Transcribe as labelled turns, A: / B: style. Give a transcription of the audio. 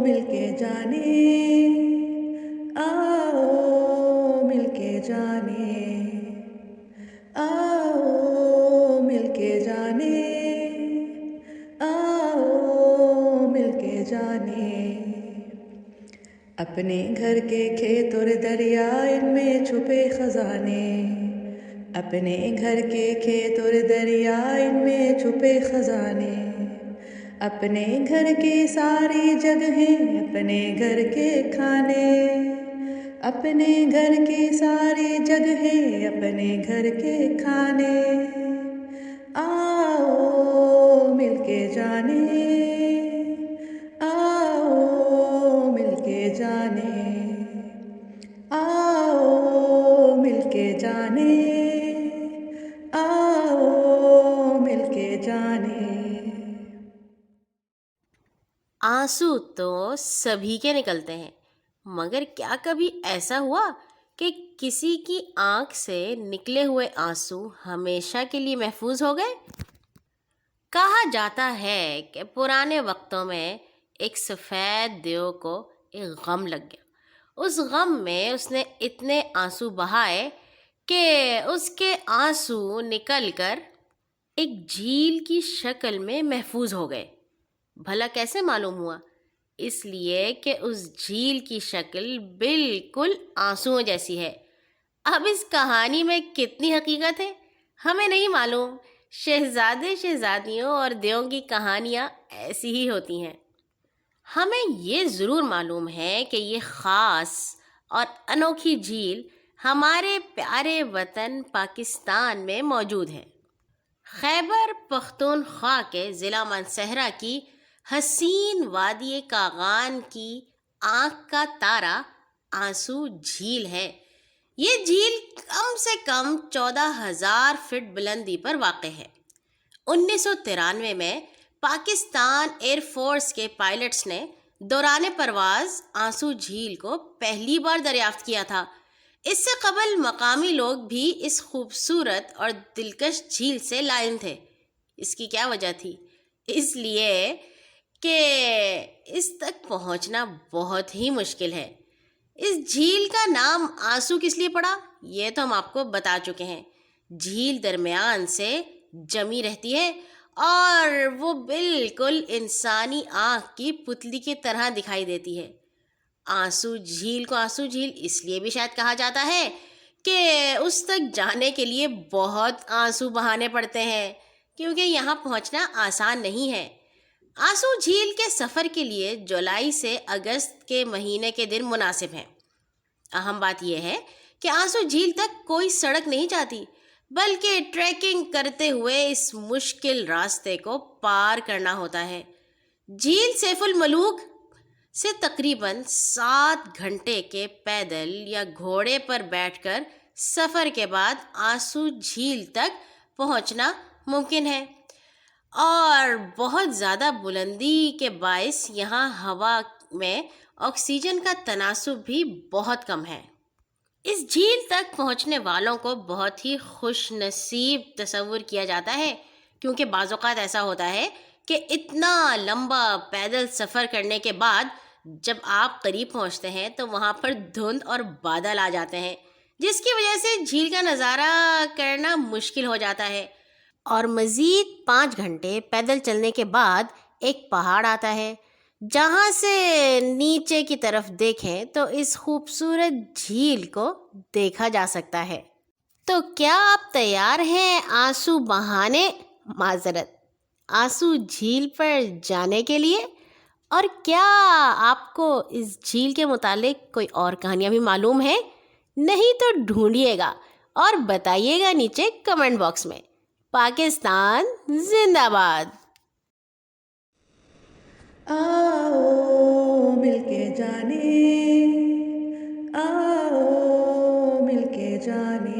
A: مل کے جانے، آؤ مل کے جانے، آؤ مل کے جانے، آؤ مل کے جانے۔ اپنے گھر کے کھیت اور دریا ان میں چھپے خزانے، اپنے گھر کے کھیت اور دریا ان میں چھپے خزانے، اپنے گھر کی ساری جگہیں اپنے گھر کے کھانے، اپنے گھر کی ساری جگہیں اپنے گھر کے کھانے، آؤ مل کے جانے، آؤ مل کے جانے، آؤ مل کے جانے، آؤ مل کے جانے۔
B: آنسو تو سبھی کے نکلتے ہیں، مگر کیا کبھی ایسا ہوا کہ کسی کی آنکھ سے نکلے ہوئے آنسو ہمیشہ کے لیے محفوظ ہو گئے؟ کہا جاتا ہے کہ پرانے وقتوں میں ایک سفید دیو کو ایک غم لگ گیا۔ اس غم میں اس نے اتنے آنسو بہائے کہ اس کے آنسو نکل کر ایک جھیل کی شکل میں محفوظ ہو گئے۔ بھلا کیسے معلوم ہوا؟ اس لیے کہ اس جھیل کی شکل بالکل آنسوؤں جیسی ہے۔ اب اس کہانی میں کتنی حقیقت ہے ہمیں نہیں معلوم۔ شہزادے شہزادیوں اور دیووں کی کہانیاں ایسی ہی ہوتی ہیں۔ ہمیں یہ ضرور معلوم ہے کہ یہ خاص اور انوکھی جھیل ہمارے پیارے وطن پاکستان میں موجود ہے۔ خیبر پختونخوا کے ضلع مانسہرہ کی حسین وادی کاغان کی آنکھ کا تارا آنسو جھیل ہے۔ یہ جھیل کم سے کم 14,000 فٹ بلندی پر واقع ہے۔ 1993 میں پاکستان ایئر فورس کے پائلٹس نے دوران پرواز آنسو جھیل کو پہلی بار دریافت کیا تھا۔ اس سے قبل مقامی لوگ بھی اس خوبصورت اور دلکش جھیل سے لاعلم تھے۔ اس کی کیا وجہ تھی؟ اس لیے کہ اس تک پہنچنا بہت ہی مشکل ہے۔ اس جھیل کا نام آنسو کس لیے پڑا یہ تو ہم آپ کو بتا چکے ہیں۔ جھیل درمیان سے جمی رہتی ہے اور وہ بالکل انسانی آنکھ کی پتلی کی طرح دکھائی دیتی ہے۔ آنسو جھیل کو آنسو جھیل اس لیے بھی شاید کہا جاتا ہے کہ اس تک جانے کے لیے بہت آنسو بہانے پڑتے ہیں، کیونکہ یہاں پہنچنا آسان نہیں ہے۔ آنسو جھیل کے سفر کے لیے جولائی سے اگست کے مہینے کے دن مناسب ہیں۔ اہم بات یہ ہے کہ آنسو جھیل تک کوئی سڑک نہیں جاتی، بلکہ ٹریکنگ کرتے ہوئے اس مشکل راستے کو پار کرنا ہوتا ہے۔ جھیل سیف الملوک سے تقریباً 7 گھنٹے کے پیدل یا گھوڑے پر بیٹھ کر سفر کے بعد آنسو جھیل تک پہنچنا ممکن ہے، اور بہت زیادہ بلندی کے باعث یہاں ہوا میں آکسیجن کا تناسب بھی بہت کم ہے۔ اس جھیل تک پہنچنے والوں کو بہت ہی خوش نصیب تصور کیا جاتا ہے، کیونکہ بعض اوقات ایسا ہوتا ہے کہ اتنا لمبا پیدل سفر کرنے کے بعد جب آپ قریب پہنچتے ہیں تو وہاں پر دھند اور بادل آ جاتے ہیں، جس کی وجہ سے جھیل کا نظارہ کرنا مشکل ہو جاتا ہے۔ اور مزید 5 گھنٹے پیدل چلنے کے بعد ایک پہاڑ آتا ہے، جہاں سے نیچے کی طرف دیکھیں تو اس خوبصورت جھیل کو دیکھا جا سکتا ہے۔ تو کیا آپ تیار ہیں آنسو بہانے آنسو جھیل پر جانے کے لیے؟ اور کیا آپ کو اس جھیل کے متعلق کوئی اور کہانیاں بھی معلوم ہیں؟ نہیں تو ڈھونڈیے گا اور بتائیے گا نیچے کمنٹ باکس میں۔ پاکستان زندہ باد۔
A: آؤ مل کے جانے، آؤ مل کے جانے۔